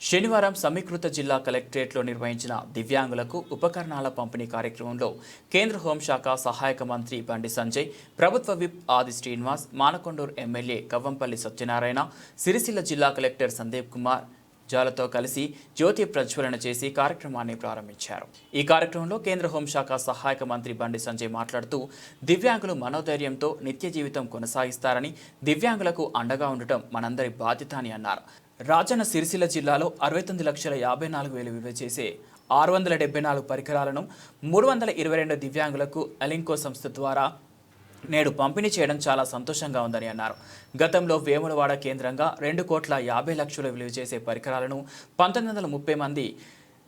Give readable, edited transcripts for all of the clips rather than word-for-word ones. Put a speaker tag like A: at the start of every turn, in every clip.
A: శనివారం సమీకృత జిల్లా కలెక్టరేట్లో నిర్వహించిన దివ్యాంగులకు ఉపకరణాల పంపిణీ కార్యక్రమంలో కేంద్ర హోంశాఖ సహాయక మంత్రి బండి సంజయ్, ప్రభుత్వ విప్ ఆది శ్రీనివాస్, మానకొండూరు ఎమ్మెల్యే కవ్వంపల్లి సత్యనారాయణ, సిరిసిల్ల జిల్లా కలెక్టర్ సందీప్ కుమార్ జాలతో కలిసి జ్యోతి ప్రజ్వలన చేసి కార్యక్రమాన్ని ప్రారంభించారు. ఈ కార్యక్రమంలో కేంద్ర హోంశాఖ సహాయక మంత్రి బండి సంజయ్ మాట్లాడుతూ దివ్యాంగులు మనోధైర్యంతో నిత్య జీవితం కొనసాగిస్తారని, దివ్యాంగులకు అండగా ఉండటం మనందరి బాధ్యత అని అన్నారు. రాజన్న సిరిసిల్ల జిల్లాలో 69,54,000 విలువ చేసే 674 పరికరాలను 322 దివ్యాంగులకు అలింకో సంస్థ ద్వారా నేడు పంపిణీ చేయడం చాలా సంతోషంగా ఉందని అన్నారు. గతంలో వేములవాడ కేంద్రంగా 2,50,00,000 విలువ చేసే పరికరాలను 1930 మంది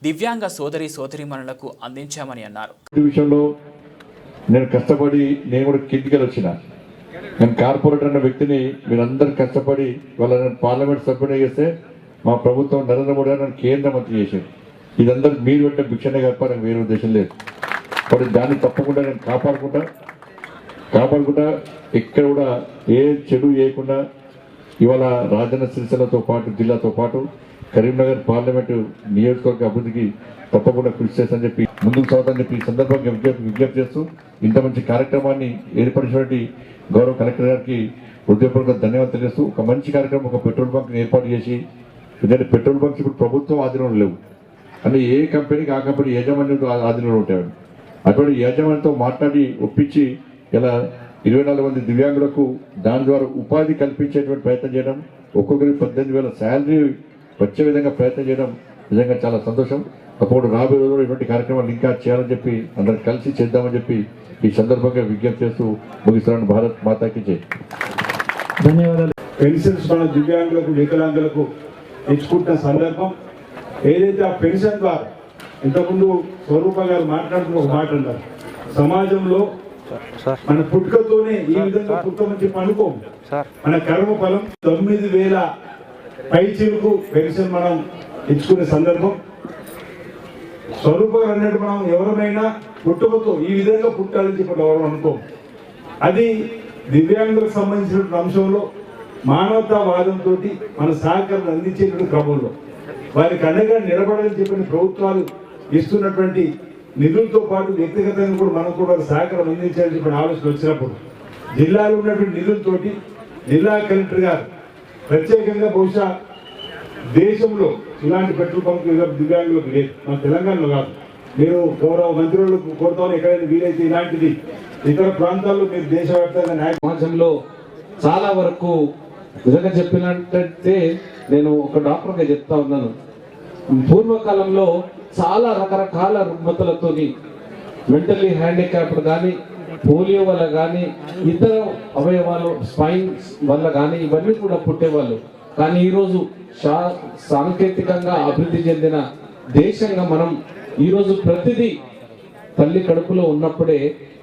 A: దివ్యాంగ సోదరీమణులకు అందించామని అన్నారు.
B: నేను కష్టపడి నేను కూడా కిందికి వచ్చిన నేను కార్పొరేటర్ అన్న వ్యక్తిని మీరందరూ కష్టపడి వాళ్ళని పార్లమెంట్ సభ్యుని చేస్తే మా ప్రభుత్వం నరేంద్ర మోడీ గారు నన్ను కేంద్ర మంత్రి చేశారు. ఇదందరూ మీరు పెట్టే భిక్షనే కప్ప నాకు వేరే ఉద్దేశం లేదు. కాబట్టి దాన్ని తప్పకుండా నేను కాపాడుకుంటా ఎక్కడ కూడా ఏ చెడు చేయకుండా ఇవాళ రాజన్న సిరిసిల్లతో పాటు జిల్లాతో పాటు కరీంనగర్ పార్లమెంటు నియోజకవర్గ అభివృద్ధికి తప్పకుండా కృషి చేస్తానని చెప్పి ముందుకు సాగుతానని చెప్పి ఈ సందర్భంగా విజ్ఞప్తి చేస్తూ ఇంత మంచి కార్యక్రమాన్ని ఏర్పరిచినటువంటి గౌరవ కలెక్టర్ గారికి హృదయపూర్వక ధన్యవాదాలు తెలియజేస్తూ ఒక మంచి కార్యక్రమం ఒక పెట్రోల్ బంక్ని ఏర్పాటు చేసి, ఎందుకంటే పెట్రోల్ బంక్స్ ఇప్పుడు ప్రభుత్వం ఆధీనంలో లేవు అంటే ఏ కంపెనీకి ఆ కంపెనీ యాజమాన్యం ఆధీనంలో ఉంటాయి. అటువంటి యాజమాన్యంతో మాట్లాడి ఒప్పించి ఇలా 24 మంది దివ్యాంగులకు దాని ద్వారా ఉపాధి కల్పించేటువంటి ప్రయత్నం చేయడం, ఒక్కొక్కరికి 18,000 శాలరీ వచ్చే విధంగా ప్రయత్నం చేయడం నిజంగా చాలా సంతోషం. అప్పుడు రాబోయే రోజుల్లో ఇటువంటి కార్యక్రమాలు ఇంకా చేయాలని చెప్పి అందరం కలిసి చేద్దామని చెప్పి ఈ సందర్భంగా విజ్ఞప్తి చేస్తూ ముగిస్తున్నాను. భారత్ మాతాకి జై.
C: ధన్యవాదాలు. పెన్షన్స్ మన దివ్యాంగులకు వికలాంగులకు ఇచ్చుకుంటున్న సందర్భం ఏదైతే ఆ పెన్షన్ ద్వారా ఇంతకుముందు స్వరూప గారు మాట్లాడుతూ ఒక మాట అన్నారు, సమాజంలో మన పుట్టుకతోనే ఈ విధంగా పుట్టుకమని చెప్పి అనుకోము. మన కర్మ ఫలం 9,000 పైచీలకు పెన్షన్ మనం ఇచ్చుకునే సందర్భం. స్వరూప గారు అన్నట్టు మనం ఎవరైనా పుట్టుకతో ఈ విధంగా పుట్టాలని చెప్పి ఎవరు అనుకోము. అది దివ్యాంగులకు సంబంధించినటువంటి అంశంలో మానవతావాదంతో మన సహకారం అందించేటువంటి క్రమంలో వారికి అండగా నిలబడాలని చెప్పిన ప్రభుత్వాలు ఇస్తున్నటువంటి నిధులతో పాటు వ్యక్తిగతంగా కూడా మనం కూడా సహకారం అందించాలని చెప్పిన ఆలోచన వచ్చినప్పుడు జిల్లాలో ఉన్నటువంటి నిధులతోటి జిల్లా కలెక్టర్ గారు ప్రత్యేకంగా బహుశా దేశంలో ఇలాంటి పెట్రోల్ బంక్ దివ్యాంగులకు లేదు, మన తెలంగాణలో కాదు. మీరు గౌరవ మంత్రులకు కోరుతాను ఎక్కడైనా వీలైతే ఇలాంటిది ఇతర ప్రాంతాల్లో మీరు దేశవ్యాప్తంగా
D: సమాజంలో చాలా వరకు నిజంగా చెప్పినట్టయితే నేను ఒక డాక్టర్గా చెప్తా ఉన్నాను. పూర్వకాలంలో చాలా రకరకాల రుగ్మతలతో మెంటల్లీ హ్యాండిక్యాప్డ్ కానీ, పోలియో వల్ల కానీ, ఇతర అవయవాలు స్పైన్ వల్ల కానీ ఇవన్నీ కూడా పుట్టేవాళ్ళు. కానీ ఈరోజు సాంకేతికంగా అభివృద్ధి చెందిన దేశంగా మనం ఈరోజు ప్రతిదీ తల్లి కడుపులో ఉన్నప్పుడే